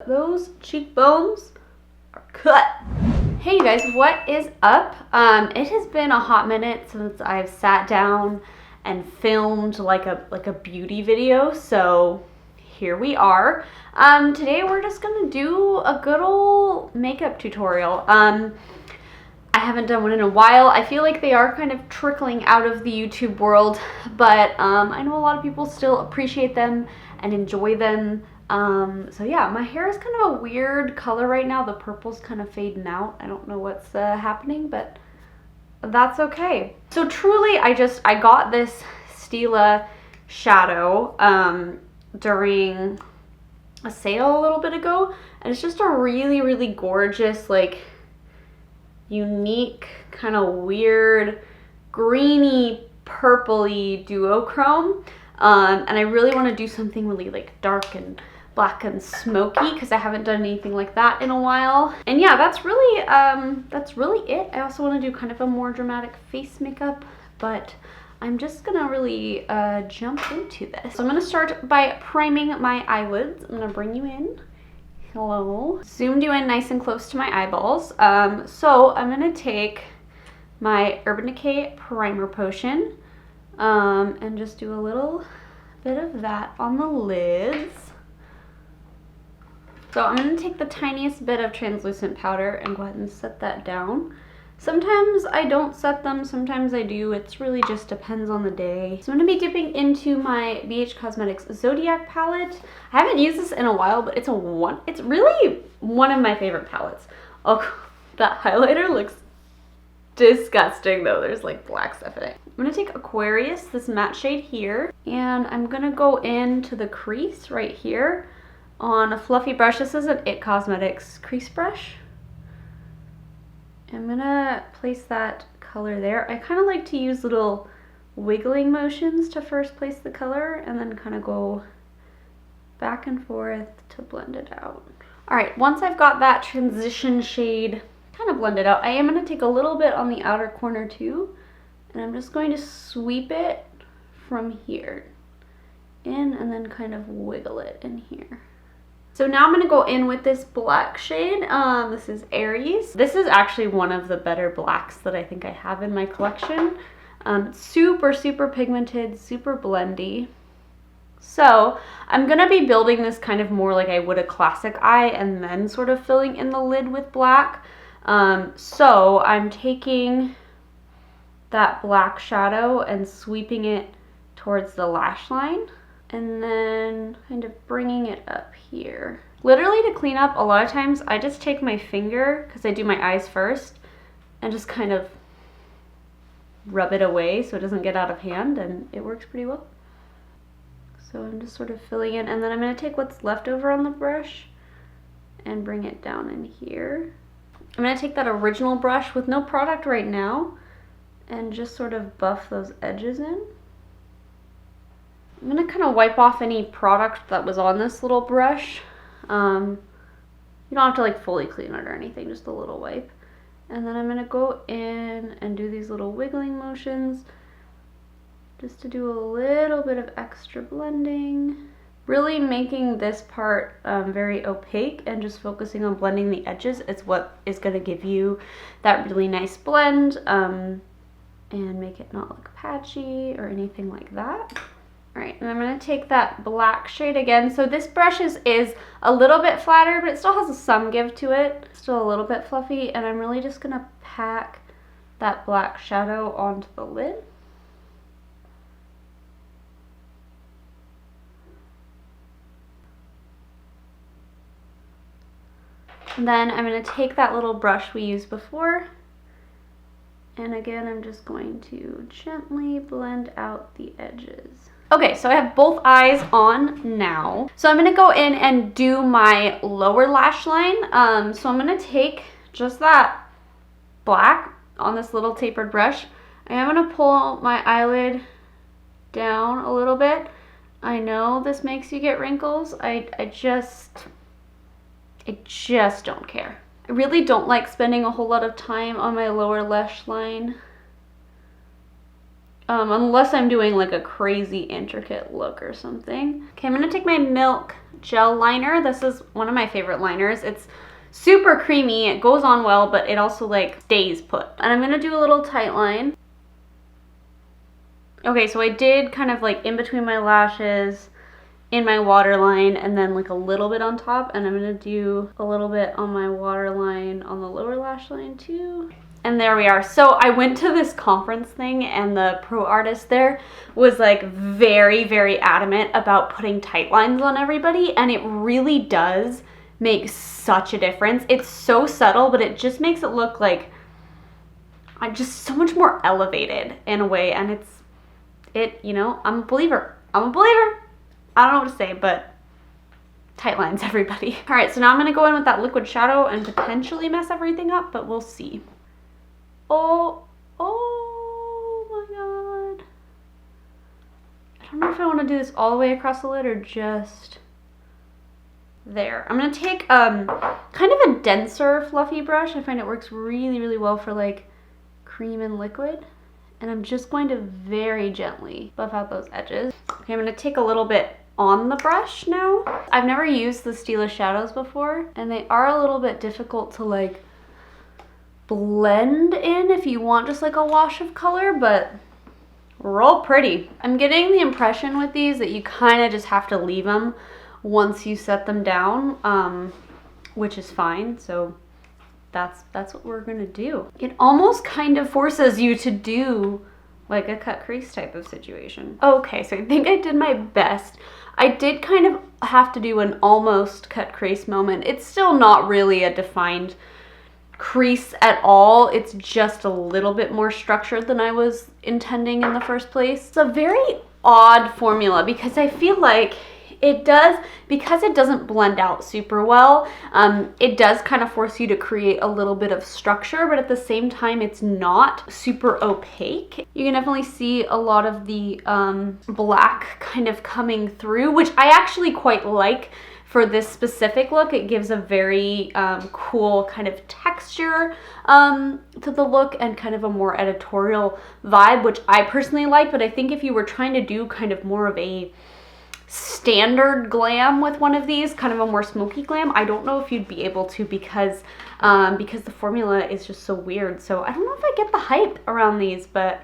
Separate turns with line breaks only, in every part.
those cheekbones are cut. Hey you guys, what is up? It has been a hot minute since I've sat down and filmed like a beauty video, so here we are. Today we're just gonna do a good old makeup tutorial. I haven't done one in a while. I feel like they are kind of trickling out of the YouTube world, but I know a lot of people still appreciate them and enjoy them. So yeah, my hair is kind of a weird color right now. The purple's kind of fading out. I don't know what's happening, but that's okay. So truly, I got this Stila shadow during a sale a little bit ago, and it's just a really, really gorgeous, like, unique, kind of weird, greeny, purpley duochrome. And I really want to do something really like dark and black and smoky because I haven't done anything like that in a while. And yeah, that's really it. I also want to do kind of a more dramatic face makeup, but I'm just gonna really jump into this. So I'm gonna start by priming my eyelids. I'm gonna bring you in. Hello. Zoomed you in nice and close to my eyeballs. So I'm gonna take my Urban Decay Primer Potion and just do a little bit of that on the lids. So I'm going to take the tiniest bit of translucent powder and go ahead and set that down. Sometimes I don't set them, sometimes I do. It's really just depends on the day. So I'm going to be dipping into my Cosmetics Zodiac Palette. I haven't used this in a while, but it's really one of my favorite palettes. Oh, that highlighter looks disgusting though. There's like black stuff in it. I'm going to take Aquarius, this matte shade here, and I'm going to go into the crease right here on a fluffy brush. This is an It Cosmetics crease brush. I'm going to place that color there. I kind of like to use little wiggling motions to first place the color and then kind of go back and forth to blend it out. Alright, once I've got that transition shade kind of blended out, I am going to take a little bit on the outer corner too, and I'm just going to sweep it from here in and then kind of wiggle it in here. So now I'm going to go in with this black shade. This is Aries. This is actually one of the better blacks that I think I have in my collection. Super, super pigmented, super blendy. So I'm going to be building this kind of more like I would a classic eye and then sort of filling in the lid with black. So I'm taking that black shadow and sweeping it towards the lash line and then kind of bringing it up here. Literally, to clean up, a lot of times I just take my finger, because I do my eyes first, and just kind of rub it away so it doesn't get out of hand, and it works pretty well. So I'm just sort of filling in, and then I'm going to take what's left over on the brush and bring it down in here. I'm going to take that original brush with no product right now and just sort of buff those edges in. I'm going to kind of wipe off any product that was on this little brush. You don't have to like fully clean it or anything, just a little wipe. And then I'm going to go in and do these little wiggling motions just to do a little bit of extra blending. Really making this part very opaque and just focusing on blending the edges is what is going to give you that really nice blend and make it not look patchy or anything like that. Alright, and I'm going to take that black shade again. So this brush is a little bit flatter, but it still has some give to it. Still a little bit fluffy, and I'm really just going to pack that black shadow onto the lid. And then I'm going to take that little brush we used before, and again I'm just going to gently blend out the edges. Okay, so I have both eyes on now. So I'm going to go in and do my lower lash line. So I'm going to take just that black on this little tapered brush. And I'm going to pull my eyelid down a little bit. I know this makes you get wrinkles. I just don't care. I really don't like spending a whole lot of time on my lower lash line. unless I'm doing like a crazy intricate look or something. Okay, I'm gonna take my Milk gel liner. This is one of my favorite liners. It's super creamy, it goes on well, but it also like stays put. And I'm gonna do a little tight line. Okay, so I did kind of like in between my lashes, in my waterline, and then like a little bit on top, and I'm gonna do a little bit on my waterline on the lower lash line too. And there we are. So I went to this conference thing and the pro artist there was like very, very adamant about putting tight lines on everybody, and it really does make such a difference. It's so subtle, but it just makes it look like I'm just so much more elevated in a way, and you know, I'm a believer. I'm a believer. I don't know what to say, but tight lines, everybody. All right, so now I'm gonna go in with that liquid shadow and potentially mess everything up, but we'll see. Oh my God. I don't know if I want to do this all the way across the lid or just there. I'm going to take kind of a denser fluffy brush. I find it works really, really well for like cream and liquid. And I'm just going to very gently buff out those edges. Okay, I'm going to take a little bit on the brush now. I've never used the Stila shadows before, and they are a little bit difficult to like blend in if you want just like a wash of color, but real pretty. I'm getting the impression with these that you kind of just have to leave them once you set them down, which is fine. So that's what we're gonna do. It almost kind of forces you to do like a cut crease type of situation. Okay, so I think I did my best. I did kind of have to do an almost cut crease moment. It's still not really a defined crease at all. It's just a little bit more structured than I was intending in the first place. It's a very odd formula because I feel like it does, because it doesn't blend out super well, it does kind of force you to create a little bit of structure, but at the same time it's not super opaque. You can definitely see a lot of the black kind of coming through, which I actually quite like. For this specific look, it gives a very cool kind of texture to the look and kind of a more editorial vibe, which I personally like. But I think if you were trying to do kind of more of a standard glam with one of these, kind of a more smoky glam, I don't know if you'd be able to because the formula is just so weird. So I don't know if I get the hype around these, but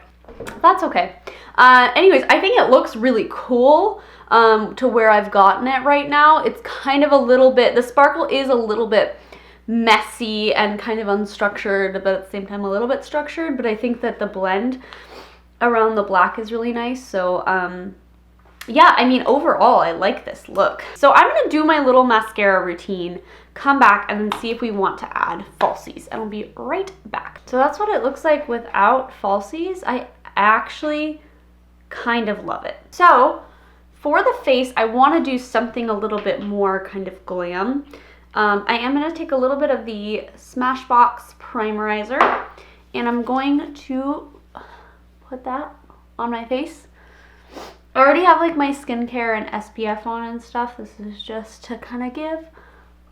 that's okay. Anyways, I think it looks really cool. To where I've gotten it right now. It's kind of a little bit, the sparkle is a little bit messy and kind of unstructured, but at the same time a little bit structured, but I think that the blend around the black is really nice. So yeah, I mean, overall I like this look. So I'm gonna do my little mascara routine, come back, and then see if we want to add falsies, and I'll be right back. So that's what it looks like without falsies. I actually kind of love it. So for the face, I want to do something a little bit more kind of glam. I am going to take a little bit of the Smashbox Primerizer, and I'm going to put that on my face. I already have like my skincare and SPF on and stuff. This is just to kind of give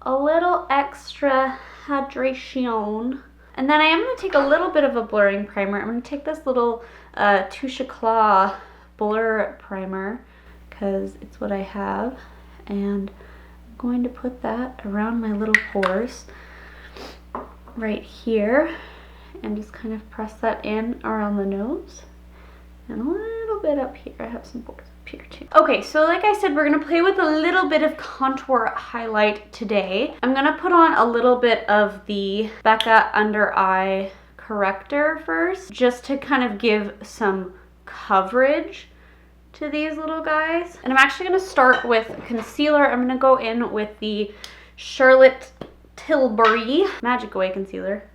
a little extra hydration. And then I am going to take a little bit of a blurring primer. I'm going to take this little Touche Eclat blur primer, because it's what I have, and I'm going to put that around my little pores right here and just kind of press that in around the nose and a little bit up here. I have some pores up here too. Okay, so like I said, we're gonna play with a little bit of contour highlight today. I'm gonna put on a little bit of the Becca Under Eye Corrector first, just to kind of give some coverage to these little guys. And I'm actually going to start with concealer. I'm going to go in with the Charlotte Tilbury Magic Away Concealer.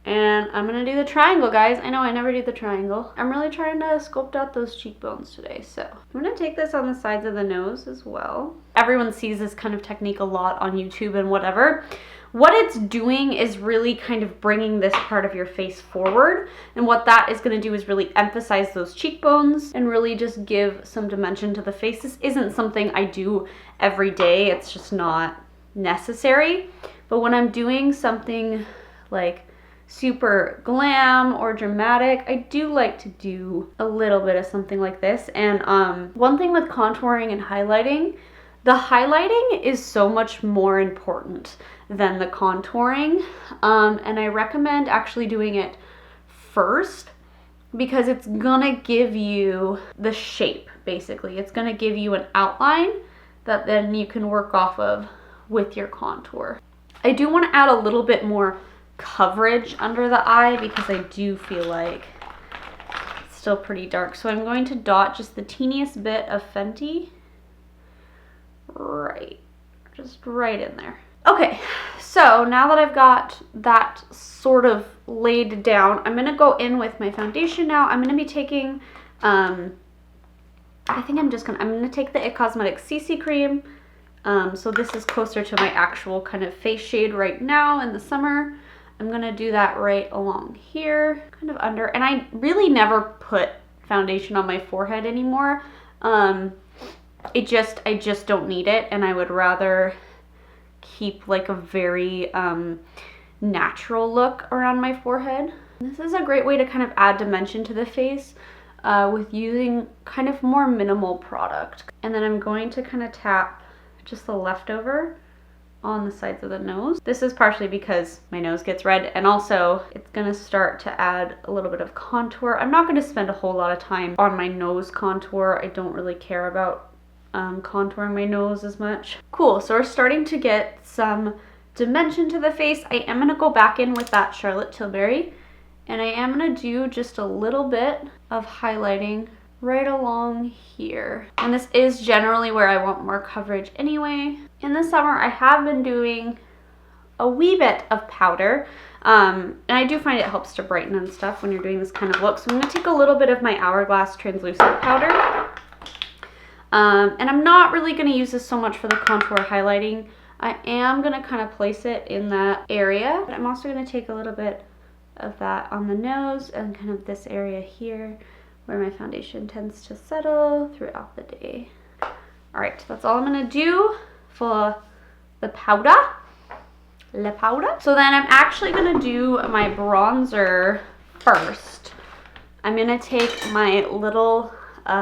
And I'm going to do the triangle, guys. I know I never do the triangle. I'm really trying to sculpt out those cheekbones today. So I'm going to take this on the sides of the nose as well. Everyone sees this kind of technique a lot on YouTube and whatever. What it's doing is really kind of bringing this part of your face forward. And what that is going to do is really emphasize those cheekbones and really just give some dimension to the face. This isn't something I do every day. It's just not necessary. But when I'm doing something like super glam or dramatic, I do like to do a little bit of something like this. And one thing with contouring and highlighting, the highlighting is so much more important than the contouring. And I recommend actually doing it first, because it's gonna give you the shape, basically. It's gonna give you an outline that then you can work off of with your contour. I do want to add a little bit more coverage under the eye because I do feel like it's still pretty dark. So I'm going to dot just the teeniest bit of Fenty just right in there. Okay, so now that I've got that sort of laid down, I'm going to go in with my foundation now. I'm going to be taking, I'm going to take the It Cosmetics CC cream. So this is closer to my actual kind of face shade right now in the summer. I'm going to do that right along here, kind of under. And I really never put foundation on my forehead anymore. I just don't need it, and I would rather keep like a very natural look around my forehead. This is a great way to kind of add dimension to the face with using kind of more minimal product. And then I'm going to kind of tap just the leftover on the sides of the nose. This is partially because my nose gets red, and also it's gonna start to add a little bit of contour. I'm not gonna spend a whole lot of time on my nose contour. I don't really care about contouring my nose as much. Cool, so we're starting to get some dimension to the face. I am gonna go back in with that Charlotte Tilbury, and I am gonna do just a little bit of highlighting right along here. And this is generally where I want more coverage anyway. In the summer, I have been doing a wee bit of powder, and I do find it helps to brighten and stuff when you're doing this kind of look. So I'm gonna take a little bit of my Hourglass translucent powder. And I'm not really going to use this so much for the contour highlighting. I am going to kind of place it in that area. But I'm also going to take a little bit of that on the nose and kind of this area here where my foundation tends to settle throughout the day. Alright, that's all I'm going to do for the powder. So then I'm actually going to do my bronzer first. I'm going to take my little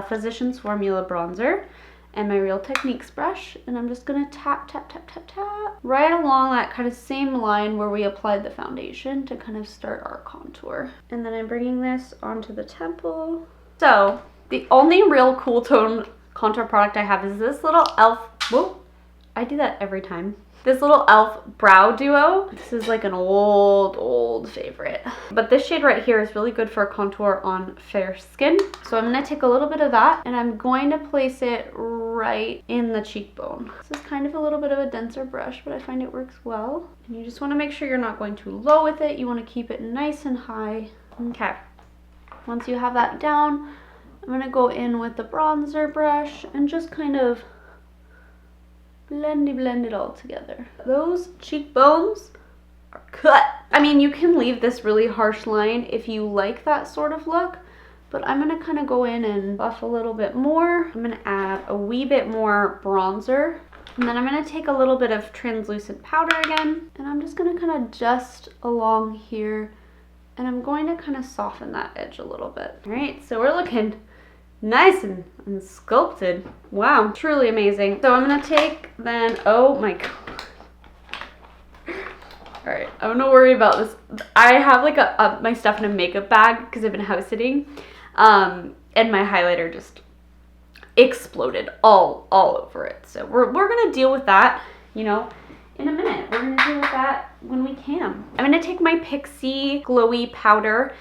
Physicians Formula bronzer and my Real Techniques brush, and I'm just gonna tap, tap, tap, tap, tap right along that kind of same line where we applied the foundation to kind of start our contour. And then I'm bringing this onto the temple. So the only real cool tone contour product I have is this little e.l.f. Whoa, I do that every time. This little e.l.f. Brow Duo. This is like an old favorite. But this shade right here is really good for a contour on fair skin. So I'm going to take a little bit of that, and I'm going to place it right in the cheekbone. This is kind of a little bit of a denser brush, but I find it works well. And you just want to make sure you're not going too low with it. You want to keep it nice and high. Okay. Once you have that down, I'm going to go in with the bronzer brush and just kind of blend it all together. Those cheekbones are cut. I mean, you can leave this really harsh line if you like that sort of look, but I'm gonna kind of go in and buff a little bit more. I'm gonna add a wee bit more bronzer, and then I'm gonna take a little bit of translucent powder again, and I'm just gonna kind of dust along here, and I'm going to kind of soften that edge a little bit. All right, so we're looking nice and sculpted. Wow, truly amazing. So I'm gonna take then, oh my god. All right, I'm gonna worry about this. I have like my stuff in a makeup bag because I've been house sitting, and my highlighter just exploded all over it. So we're gonna deal with that, you know, in a minute. We're gonna deal with that when we can. I'm gonna take my Pixi glowy powder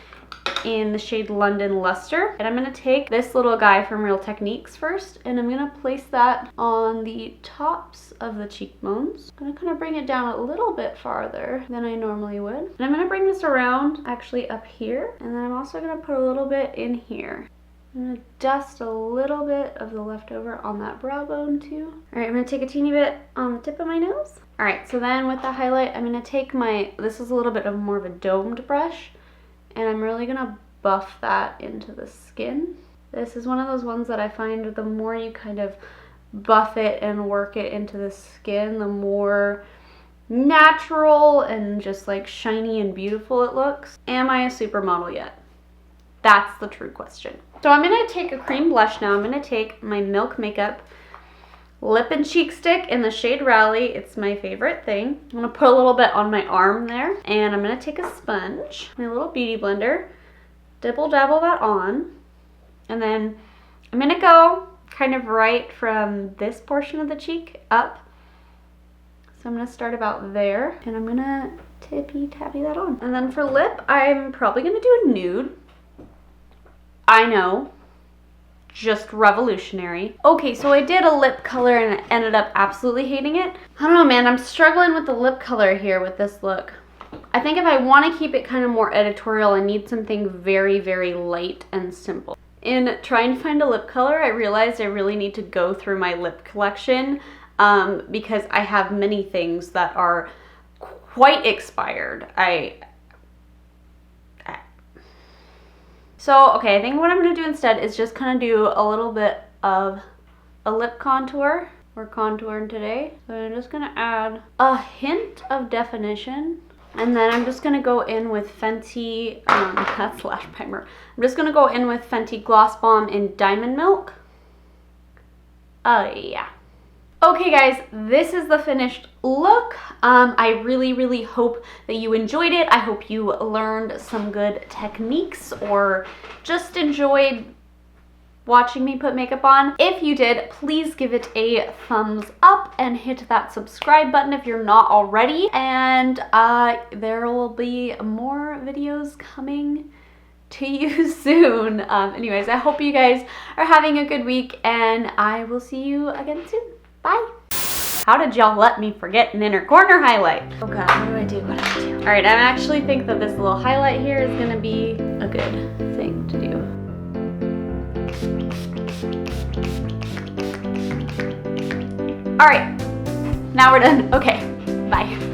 in the shade London Lustre, and I'm going to take this little guy from Real Techniques first, and I'm going to place that on the tops of the cheekbones. I'm going to kind of bring it down a little bit farther than I normally would, and I'm going to bring this around actually up here, and then I'm also going to put a little bit in here. I'm going to dust a little bit of the leftover on that brow bone too. Alright, I'm going to take a teeny bit on the tip of my nose. Alright, so then with the highlight, I'm going to take this is a little bit of more of a domed brush, and I'm really gonna buff that into the skin. This is one of those ones that I find the more you kind of buff it and work it into the skin, the more natural and just like shiny and beautiful it looks. Am I a supermodel yet? That's the true question. So I'm going to take a cream blush now. I'm going to take my Milk Makeup lip and cheek stick in the shade Rally. It's my favorite thing. I'm going to put a little bit on my arm there. And I'm going to take a sponge, my little beauty blender, dibble dabble that on. And then I'm going to go kind of right from this portion of the cheek up. So I'm going to start about there, and I'm going to tippy-tappy that on. And then for lip, I'm probably going to do a nude. I know, just revolutionary. Okay, so I did a lip color and I ended up absolutely hating it. I don't know, man, I'm struggling with the lip color here with this look. I think if I want to keep it kind of more editorial, I need something very, very light and simple. In trying to find a lip color, I realized I really need to go through my lip collection because I have many things that are quite expired. So, okay, I think what I'm going to do instead is just kind of do a little bit of a lip contour. We're contouring today. So I'm just going to add a hint of definition. And then I'm just going to go in with Fenty, that's Lash Primer. I'm just going to go in with Fenty Glossbomb in Diamond Milk. Oh, yeah. Okay guys, this is the finished look. I really, really hope that you enjoyed it. I hope you learned some good techniques or just enjoyed watching me put makeup on. If you did, please give it a thumbs up and hit that subscribe button if you're not already. And there will be more videos coming to you soon. Anyways, I hope you guys are having a good week, and I will see you again soon. Bye. How did y'all let me forget an inner corner highlight? Oh god, what do? What do I do? Alright, I actually think that this little highlight here is gonna be a good thing to do. Alright, now we're done. Okay, bye.